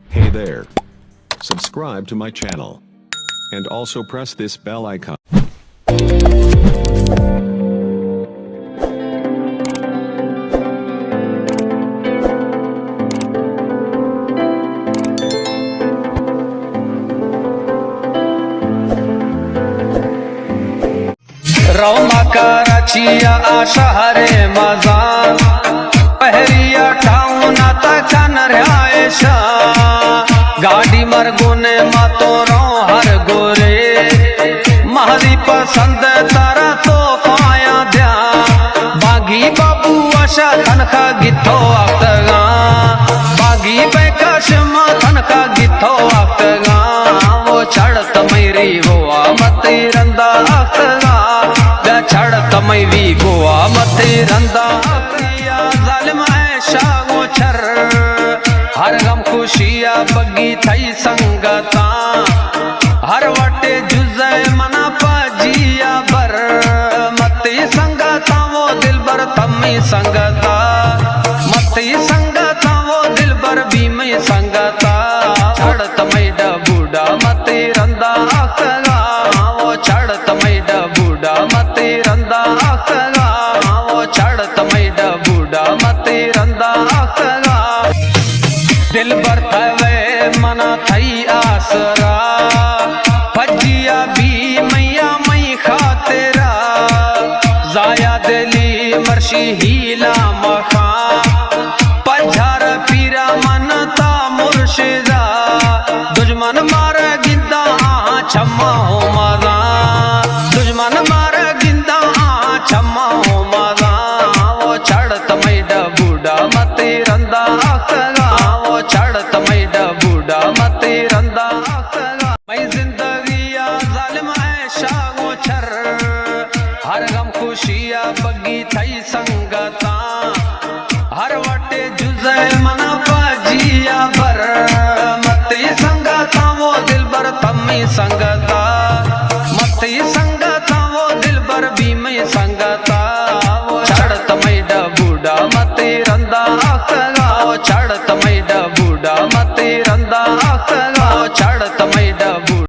Hey there. Subscribe to my channel. And also press this bell icon. Roma कराचिया शहरे मजान पहरिया town तक नरियाशा गाड़ी मरगुने मातो रो हर गोरे महदी पसंद तारा तो पाया द्या बागी बाबू आशा तनखा गिथो आक्तगा बागी बैकशम तनखा गिथो आक्तगा वो छड़त मेरी वो मती रंदा आक्तगा छड़त मैवी गोवा मते रंदा जालिम ऐशा गोचर हर गम खुशिया बगी थई संगता हर वटे जुज़े मना पाजिया बर मते संगता वो दिल बर तमी संगता मते संगता वो दिल बर भी में संगता छड़त मैडा बूढ़ा मते रंदा आखगा वो छड़त मैडा बूढ़ा मते रंदा आखगा वो छड़त मैडा बूढ़ा मते रंदा आखगा दिल बर थवे मना थई आसरा फजिया भी मैया मई खातेरा जाया दिली मर्शी हीला मखा पंझार पीरा मनता मुर्शिदा दुश्मन मार गिंदा छम्मा हो मजा दुश्मन मार गिंदा छम्मा हो मजा वो छड़त मैडा बूढ़ा मते रंदा आखगा वो छड़त मैडा बूढ़ा मते रंदा आखगा मैं जिंदगी जालिम ऐशा गोचर हर गम खुशिया बगी थई संगता हर वटे जुज़े मना पाजिया बर मते संगता वो दिल बर तमी संगता